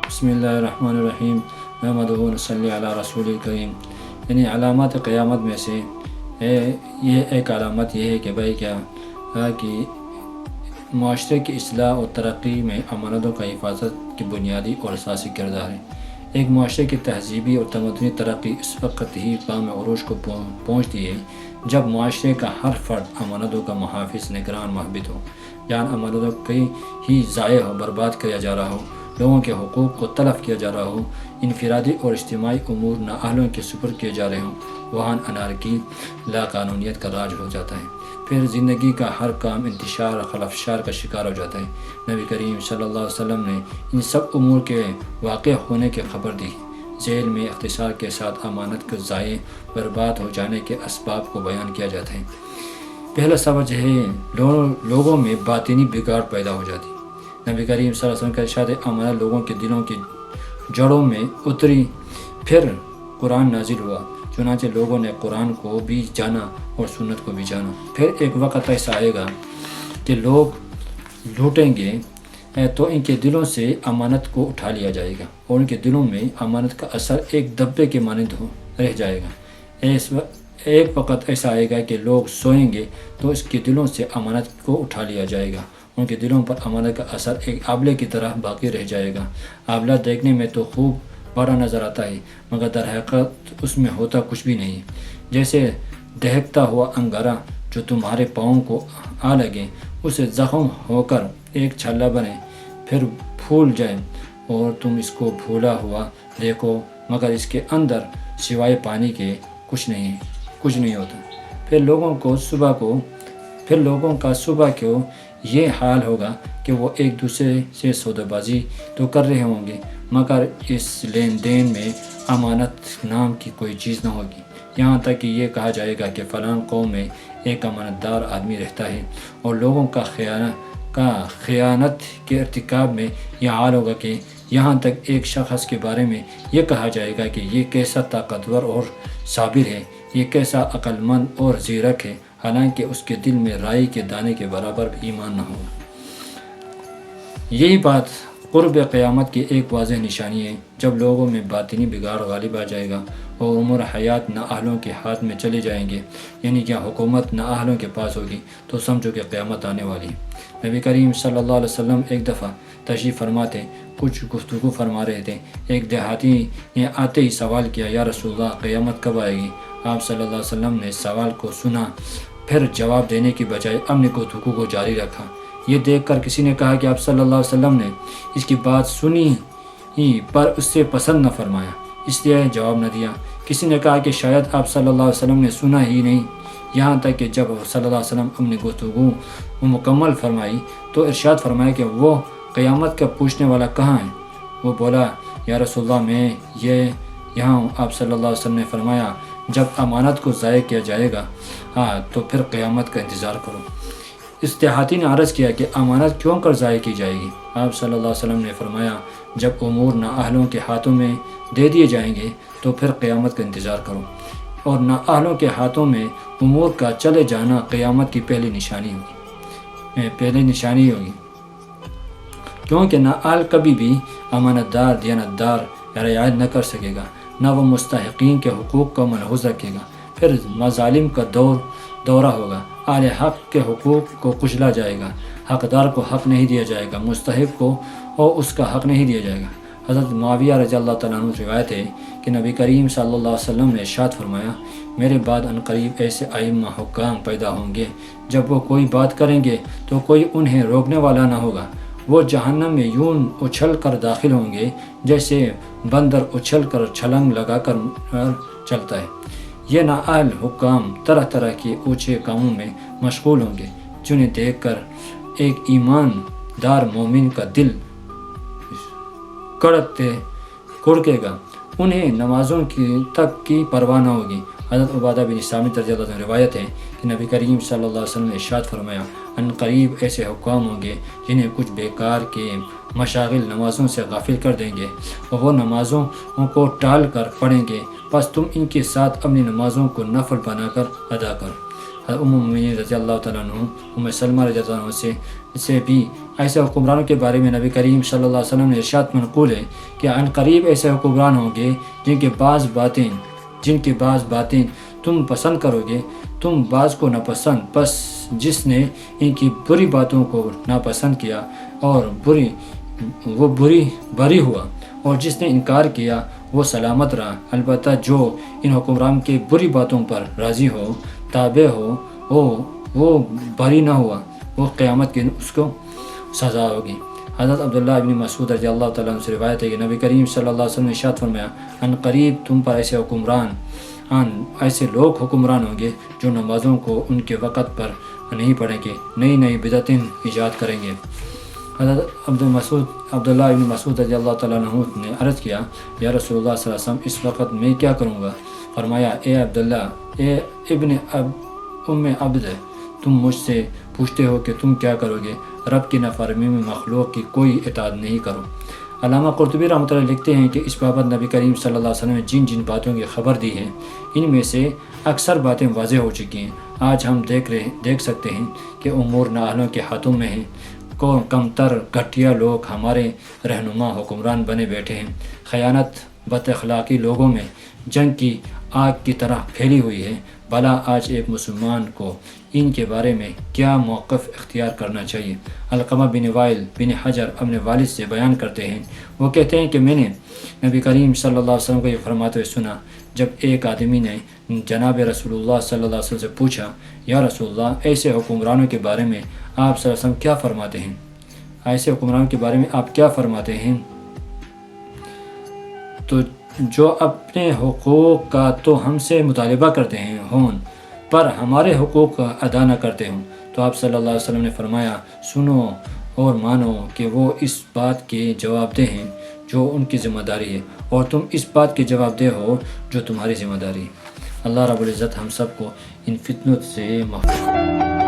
بسم اللہ الرحمن الرحیم محمد صلی علی رسول کریم۔ یعنی علامات قیامت میں سے یہ ایک علامت یہ ہے کہ بھائی کیا کہ معاشرے کی اصلاح اور ترقی میں امانتوں کا حفاظت کی بنیادی اور اساسی کردار ہے۔ ایک معاشرے کی تہذیبی اور تمدنی ترقی اس وقت ہی پام عروج کو پہنچتی ہے جب معاشرے کا ہر فرد امانتوں کا محافظ نگران محبت ہو، جہاں امانتوں کی ہی ضائع ہو، برباد کیا جا رہا ہو، لوگوں کے حقوق کو تلف کیا جا رہا ہو، انفرادی اور اجتماعی امور نااہلوں کے سپرد کیے جا رہے ہوں، وہاں انارکی لا قانونیت کا راج ہو جاتا ہے۔ پھر زندگی کا ہر کام انتشار اور خلفشار کا شکار ہو جاتا ہے۔ نبی کریم صلی اللہ علیہ وسلم نے ان سب امور کے واقع ہونے کی خبر دی۔ ذیل میں اختصار کے ساتھ امانت کے ضائع برباد ہو جانے کے اسباب کو بیان کیا جاتا ہے۔ پہلا سبب ہے لوگوں میں باطنی بگاڑ پیدا ہو جاتی۔ نبی کریم صلی اللہ علیہ وسلم کا ارشاد امانت لوگوں کے دلوں کی جڑوں میں اتری، پھر قرآن نازل ہوا، چنانچہ لوگوں نے قرآن کو بھی جانا اور سنت کو بھی جانا۔ پھر ایک وقت ایسا آئے گا کہ لوگ لوٹیں گے تو ان کے دلوں سے امانت کو اٹھا لیا جائے گا اور ان کے دلوں میں امانت کا اثر ایک دبے کے مانند رہ جائے گا۔ ایک وقت ایسا آئے گا کہ لوگ سوئیں گے تو اس کے دلوں سے امانت کو اٹھا لیا جائے گا، ان کے دلوں پر امانت کا اثر ایک آبلے کی طرح باقی رہ جائے گا۔ آبلہ دیکھنے میں تو خوب بڑا نظر آتا ہے مگر در حقیقت اس میں ہوتا کچھ بھی نہیں، جیسے دہکتا ہوا انگارہ جو تمہارے پاؤں کو آ لگے، اسے زخم ہو کر ایک چھلا بنے، پھر پھول جائے اور تم اس کو پھولا ہوا دیکھو مگر اس کے اندر سوائے پانی کے کچھ نہیں ہوتا۔ پھر لوگوں کا صبح کو یہ حال ہوگا کہ وہ ایک دوسرے سے سودا بازی تو کر رہے ہوں گے مگر اس لین دین میں امانت نام کی کوئی چیز نہ ہوگی، یہاں تک کہ یہ کہا جائے گا کہ فلاں قوم میں ایک امانت دار آدمی رہتا ہے، اور لوگوں کا خیانت کے ارتکاب میں یہ حال ہوگا کہ یہاں تک ایک شخص کے بارے میں یہ کہا جائے گا کہ یہ کیسا طاقتور اور صابر ہے، یہ کیسا عقل مند اور زیرک ہے، حالانکہ اس کے دل میں رائی کے دانے کے برابر بھی ایمان نہ ہوگا۔ یہی بات قرب قیامت کی ایک واضح نشانی ہے۔ جب لوگوں میں باطنی بگاڑ غالب آ جائے گا اور امور حیات نااہلوں کے ہاتھ میں چلے جائیں گے، یعنی کہ حکومت نااہلوں کے پاس ہوگی، تو سمجھو کہ قیامت آنے والی ہے۔ نبی کریم صلی اللہ علیہ وسلم ایک دفعہ تشریف فرما تھے، کچھ گفتگو فرما رہے تھے۔ ایک دیہاتی نے آتے ہی سوال کیا، یا رسول اللہ قیامت کب آئے گی؟ آپ صلی اللہ علیہ وسلم نے سوال کو سنا، پھر جواب دینے کی بجائے اپنی گفتگو کو جاری رکھا۔ یہ دیکھ کر کسی نے کہا کہ آپ صلی اللہ علیہ وسلم نے اس کی بات سنی ہی پر اس سے پسند نہ فرمایا، اس لیے جواب نہ دیا۔ کسی نے کہا کہ شاید آپ صلی اللہ علیہ وسلم نے سنا ہی نہیں، یہاں تک کہ جب صلی اللہ علیہ وسلم اپنی گفتگو مکمل فرمائی تو ارشاد فرمایا کہ وہ قیامت کا پوچھنے والا کہاں ہے؟ وہ بولا، یا رسول اللہ میں یہاں ہوں۔ آپ صلی اللہ علیہ وسلم نے فرمایا، جب امانت کو ضائع کیا جائے گا تو پھر قیامت کا انتظار کرو۔ اس دیہاتی نے عرض کیا کہ امانت کیوں کر ضائع کی جائے گی؟ آپ صلی اللہ علیہ وسلم نے فرمایا، جب امور نااہلوں کے ہاتھوں میں دے دیے جائیں گے تو پھر قیامت کا انتظار کرو، اور نااہلوں کے ہاتھوں میں امور کا چلے جانا قیامت کی پہلی نشانی ہوگی، کیونکہ نااہل کبھی بھی امانت دار، دیانت دار رعایت نہ کر سکے گا، نہ وہ مستحقین کے حقوق کو ملحوظ رکھے گا۔ پھر مظالم کا دورہ ہوگا، اہل حق کے حقوق کو کچلا جائے گا، حقدار کو حق نہیں دیا جائے گا، مستحق کو اور اس کا حق نہیں دیا جائے گا۔ حضرت معاویہ رضی اللہ تعالیٰ عنہ روایت ہے کہ نبی کریم صلی اللہ علیہ وسلم نے ارشاد فرمایا، میرے بعد عنقریب ایسے ائمہ حکام پیدا ہوں گے، جب وہ کوئی بات کریں گے تو کوئی انہیں روکنے والا نہ ہوگا، وہ جہنم میں یوں اچھل کر داخل ہوں گے جیسے بندر اچھل کر چھلانگ لگا کر چلتا ہے۔ یہ نااہل حکام طرح طرح کے اونچے کاموں میں مشغول ہوں گے، جنہیں دیکھ کر ایک ایماندار مومن کا دل کڑکے گا، انہیں نمازوں تک کی پرواہ نہ ہوگی۔ حضرت عبادہ بن صامت رضی اللہ عنہ روایت ہے کہ نبی کریم صلی اللہ علیہ وسلم نے ارشاد فرمایا، ان قریب ایسے حکام ہوں گے جنہیں کچھ بیکار کے مشاغل نمازوں سے غافل کر دیں گے اور وہ نمازوں کو ٹال کر پڑھیں گے، بس تم ان کے ساتھ اپنی نمازوں کو نفل بنا کر ادا کرو۔ ام المؤمنین رضی اللہ تعالیٰ عنہ ام سلمہ رضی اللہ عنہ سے بھی ایسے حکمرانوں کے بارے میں نبی کریم صلی اللہ علیہ وسلم نے ارشاد منقول ہے کہ عن قریب ایسے حکمران ہوں گے جن کے بعض باتیں تم پسند کرو گے، تم بعض کو ناپسند، بس جس نے ان کی بری باتوں کو ناپسند کیا اور وہ بری ہوا، اور جس نے انکار کیا وہ سلامت رہا۔ البتہ جو ان حکمران کے بری باتوں پر راضی ہو، تابع ہو، وہ بری نہ ہوا، وہ قیامت کی اس کو سزا ہوگی۔ حضرت عبداللہ ابن مسعود رضی اللہ تعالیٰ عنہ سے روایت ہے کہ نبی کریم صلی اللہ علیہ وسلم نے ارشاد فرمایا، ان قریب تم پر ایسے لوگ حکمران ہوں گے جو نمازوں کو ان کے وقت پر نہیں پڑھیں گے، نئی بدعتیں ایجاد کریں گے۔ حضرت عبداللہ ابن مسعود رضی اللہ تعالیٰ عنہ نے عرض کیا، یا رسول اللہ صلی اللہ علیہ وسلم اس وقت میں کیا کروں گا؟ فرمایا، اے عبداللہ، اے ابن ام عبد، تم مجھ سے پوچھتے ہو کہ تم کیا کرو گے؟ رب کی نافرمانی میں مخلوق کی کوئی اطاعت نہیں کرو۔ علامہ قرطبی رحمۃ اللہ لکھتے ہیں کہ اس بابت نبی کریم صلی اللہ علیہ وسلم نے جن باتوں کی خبر دی ہے، ان میں سے اکثر باتیں واضح ہو چکی ہیں۔ آج ہم دیکھ سکتے ہیں کہ امور نااہلوں کے ہاتھوں میں ہیں، کم تر گھٹیا لوگ ہمارے رہنما حکمران بنے بیٹھے ہیں۔ خیانت بد اخلاقی لوگوں میں جنگ کی آگ کی طرح پھیلی ہوئی ہے۔ بھلا آج ایک مسلمان کو ان کے بارے میں کیا موقف اختیار کرنا چاہیے؟ علقمہ بن وائل بن حجر اپنے والد سے بیان کرتے ہیں، وہ کہتے ہیں کہ میں نے نبی کریم صلی اللہ علیہ وسلم کو یہ فرماتے ہوئے سنا، جب ایک آدمی نے جناب رسول اللہ صلی اللہ علیہ وسلم سے پوچھا، یا رسول اللہ، ایسے حکمرانوں کے بارے میں آپ صلی اللہ علیہ وسلم کیا فرماتے ہیں؟ ایسے حکمرانوں کے بارے میں آپ کیا فرماتے ہیں؟ تو جو اپنے حقوق کا تو ہم سے مطالبہ کرتے ہیں پر ہمارے حقوق کا ادا نہ کرتے ہوں۔ تو آپ صلی اللہ علیہ وسلم نے فرمایا، سنو اور مانو کہ وہ اس بات کے جواب دہ ہیں جو ان کی ذمہ داری ہے، اور تم اس بات کے جواب دہ ہو جو تمہاری ذمہ داری ہے۔ اللہ رب العزت ہم سب کو ان فتنوں سے محفوظ